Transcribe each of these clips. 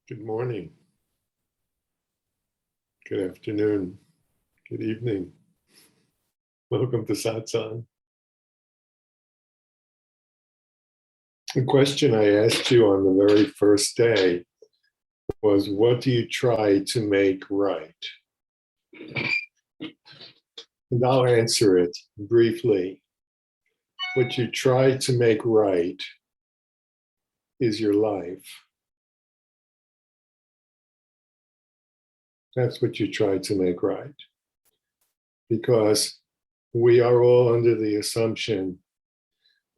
Good morning, good afternoon, good evening. Welcome to Satsang. The question I asked you on the very first day was, what do you try to make right? And I'll answer it briefly. What you try to make right is your life. That's what you try to make right. Because we are all under the assumption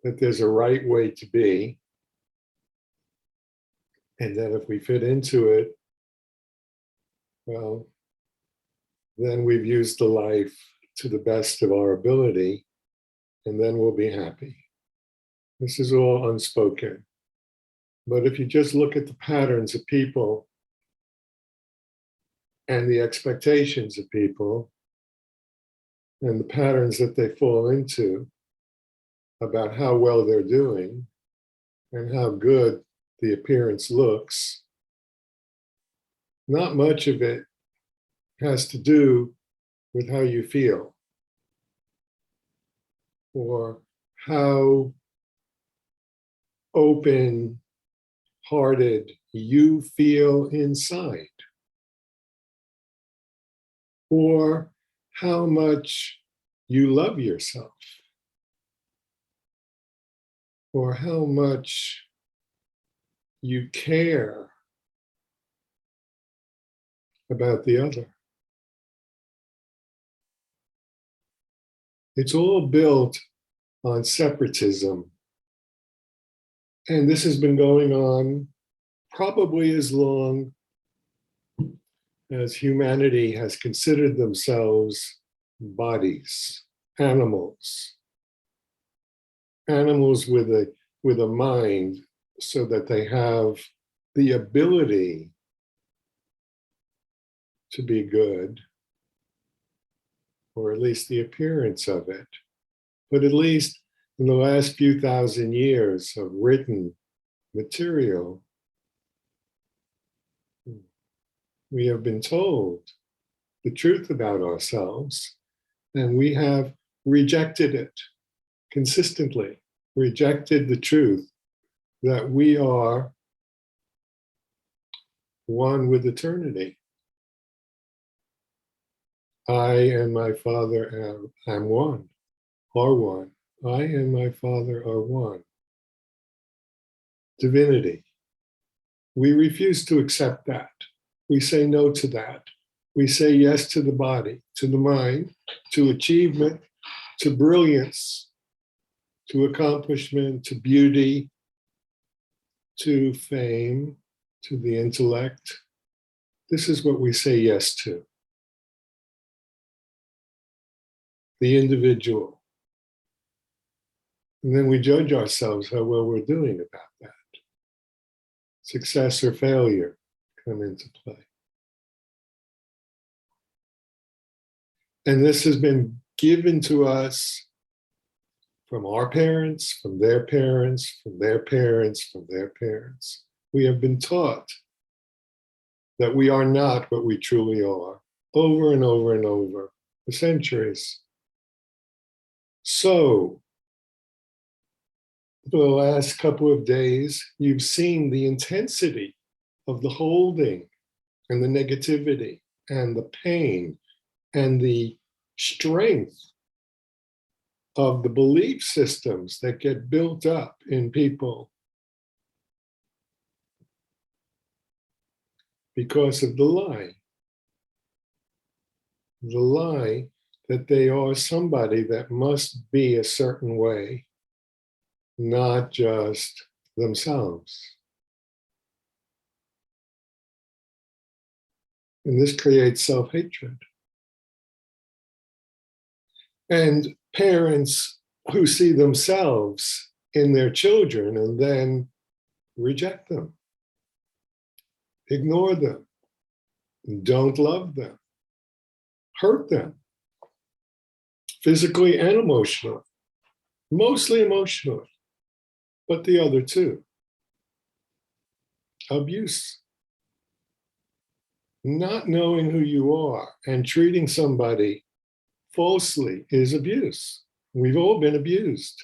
that there's a right way to be, and that if we fit into it, well, then we've used the life to the best of our ability, and then we'll be happy. This is all unspoken. But if you just look at the patterns of people and the expectations of people and the patterns that they fall into about how well they're doing and how good the appearance looks, not much of it has to do with how you feel or how open-hearted you feel inside, or how much you love yourself, or how much you care about the other. It's all built on separatism. And this has been going on probably as long as humanity has considered themselves bodies, animals with a mind, so that they have the ability to be good, or at least the appearance of it. But at least in the last few thousand years of written material, we have been told the truth about ourselves, and we have rejected it consistently, rejected the truth that we are one with eternity. I and my Father am one, are one. I and my Father are one. Divinity. We refuse to accept that. We say no to that. We say yes to the body, to the mind, to achievement, to brilliance, to accomplishment, to beauty, to fame, to the intellect. This is what we say yes to. The individual. And then we judge ourselves how well we're doing about that. Success or failure come into play. And this has been given to us from our parents, from their parents, from their parents, from their parents. We have been taught that we are not what we truly are, over and over and over, for centuries. So, for the last couple of days, you've seen the intensity of the holding and the negativity and the pain and the strength of the belief systems that get built up in people because of the lie. The lie that they are somebody that must be a certain way, not just themselves. And this creates self-hatred. And parents who see themselves in their children and then reject them, ignore them, don't love them, hurt them, physically and emotionally, mostly emotionally, but the other too. Abuse, Not knowing who you are and treating somebody falsely is abuse. We've all been abused.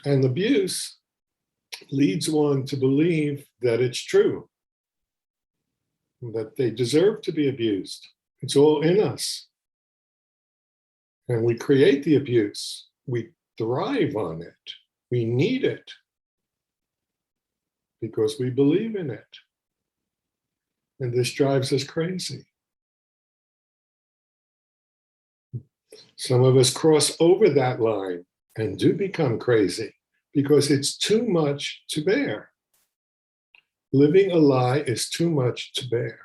And abuse leads one to believe that it's true, that they deserve to be abused. It's all in us. And we create the abuse. We thrive on it. We need it because we believe in it. And this drives us crazy. Some of us cross over that line and do become crazy because it's too much to bear. Living a lie is too much to bear.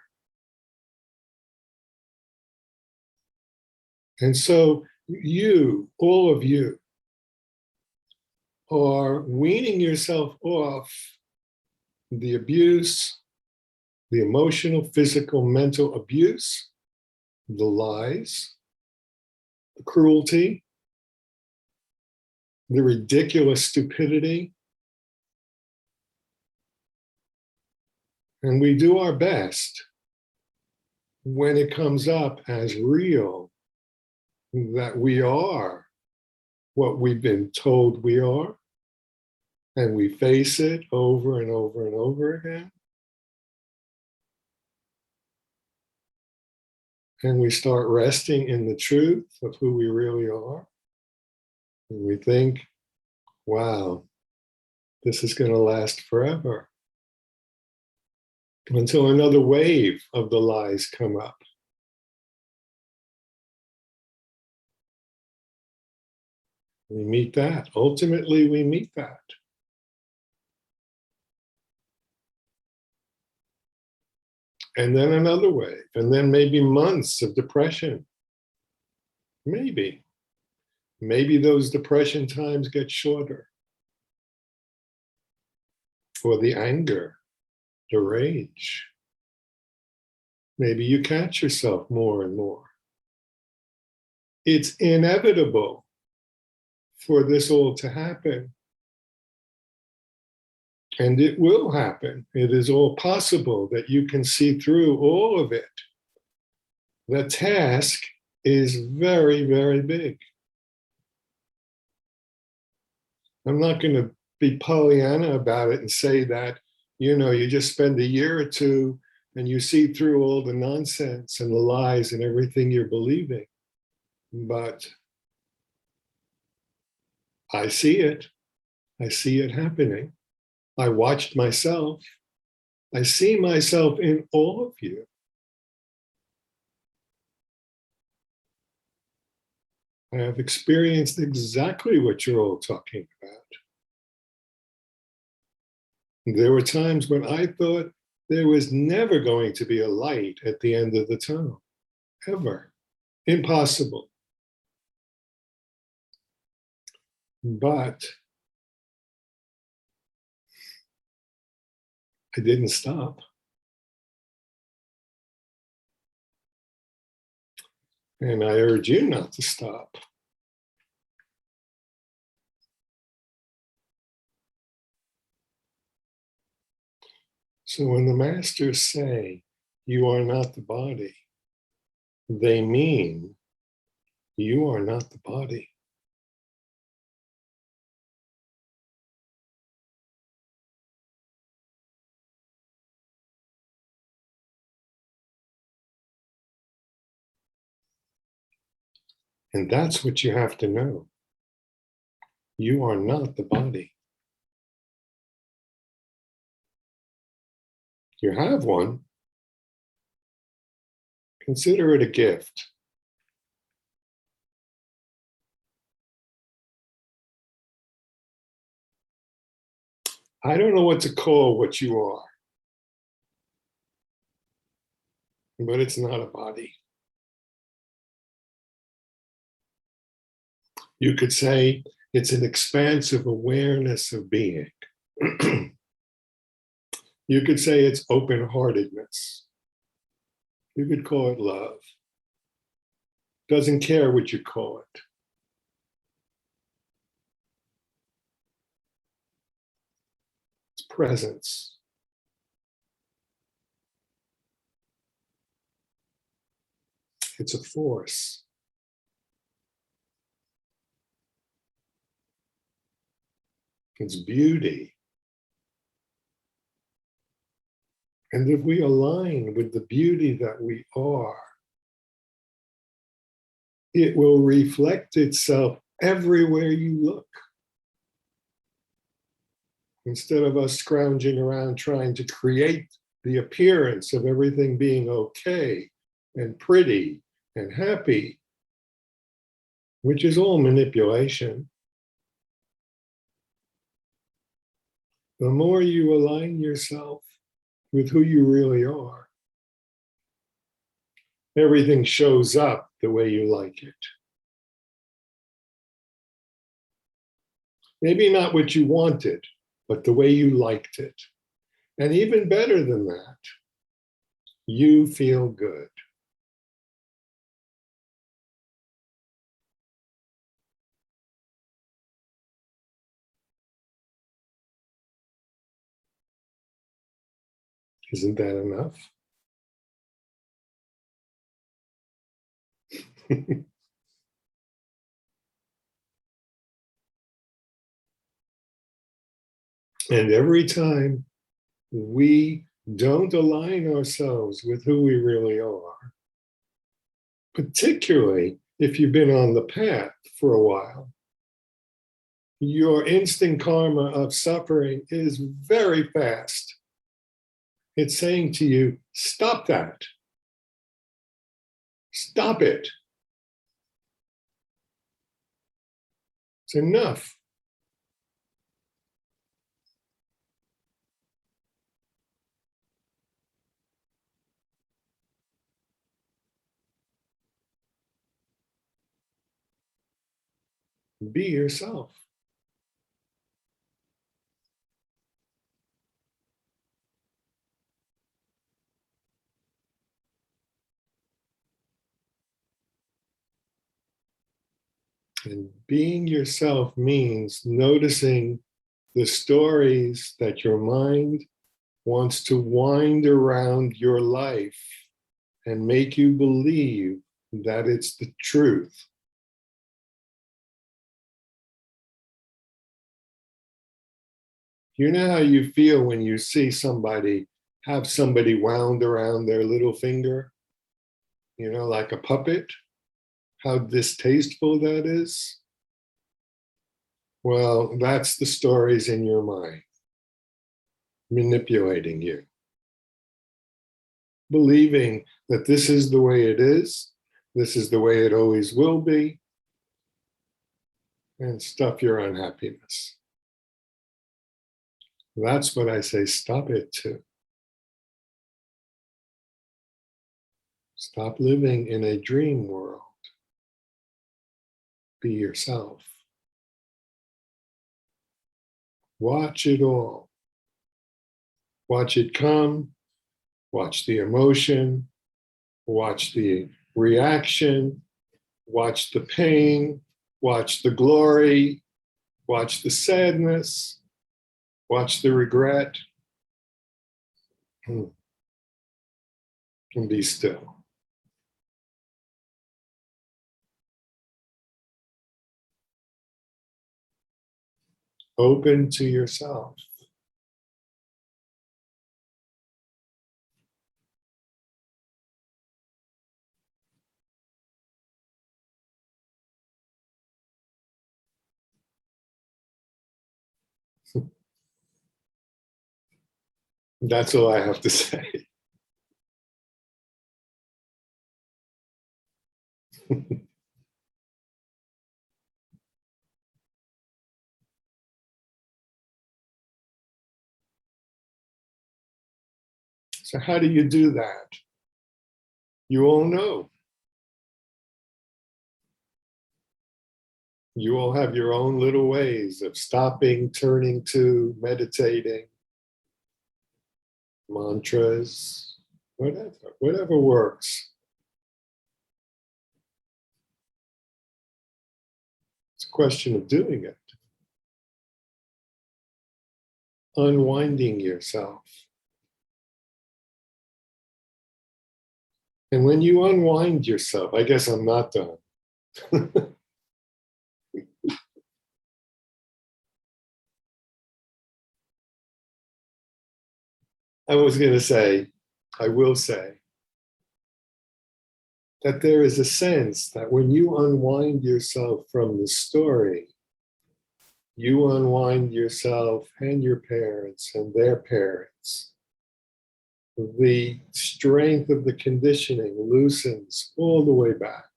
And so you, all of you, are weaning yourself off the abuse, the emotional, physical, mental abuse, the lies, the cruelty, the ridiculous stupidity. And we do our best when it comes up as real that we are what we've been told we are, and we face it over and over and over again. And we start resting in the truth of who we really are. And we think, wow, this is going to last forever. Until another wave of the lies come up. We meet that. Ultimately, we meet that. And then another wave, and then maybe months of depression. Maybe. Maybe those depression times get shorter. Or the anger, the rage. Maybe you catch yourself more and more. It's inevitable for this all to happen. And it will happen. It is all possible that you can see through all of it. The task is very, very big. I'm not going to be Pollyanna about it and say that, you just spend a year or two and you see through all the nonsense and the lies and everything you're believing. But I see it. I see it happening. I watched myself. I see myself in all of you. I have experienced exactly what you're all talking about. There were times when I thought there was never going to be a light at the end of the tunnel, ever. Impossible. But I didn't stop. And I urge you not to stop. So when the masters say, you are not the body, they mean you are not the body. And that's what you have to know. You are not the body. You have one. Consider it a gift. I don't know what to call what you are, but it's not a body. You could say it's an expansive awareness of being. You could say it's open-heartedness. You could call it love. Doesn't care what you call it. It's presence. It's a force. It's beauty. And if we align with the beauty that we are, it will reflect itself everywhere you look. Instead of us scrounging around trying to create the appearance of everything being okay and pretty and happy, which is all manipulation, the more you align yourself with who you really are, everything shows up the way you like it. Maybe not what you wanted, but the way you liked it. And even better than that, you feel good. Isn't that enough? And every time we don't align ourselves with who we really are, particularly if you've been on the path for a while, your instant karma of suffering is very fast. It's saying to you, stop that. Stop it. It's enough. Be yourself. And being yourself means noticing the stories that your mind wants to wind around your life and make you believe that it's the truth. You know how you feel when you see somebody have somebody wound around their little finger, like a puppet? How distasteful that is? Well, that's the stories in your mind manipulating you, believing that this is the way it is, this is the way it always will be, and stuff your unhappiness. That's what I say, stop it to. Stop living in a dream world. Be yourself. Watch it all. Watch it come. Watch the emotion. Watch the reaction. Watch the pain. Watch the glory. Watch the sadness. Watch the regret. And be still. Open to yourself. That's all I have to say. So how do you do that? You all know. You all have your own little ways of stopping, turning to, meditating, mantras, whatever works. It's a question of doing it. Unwinding yourself. And when you unwind yourself, I guess I'm not done. I was going to say, I will say, that there is a sense that when you unwind yourself from the story, you unwind yourself and your parents and their parents. The strength of the conditioning loosens all the way back.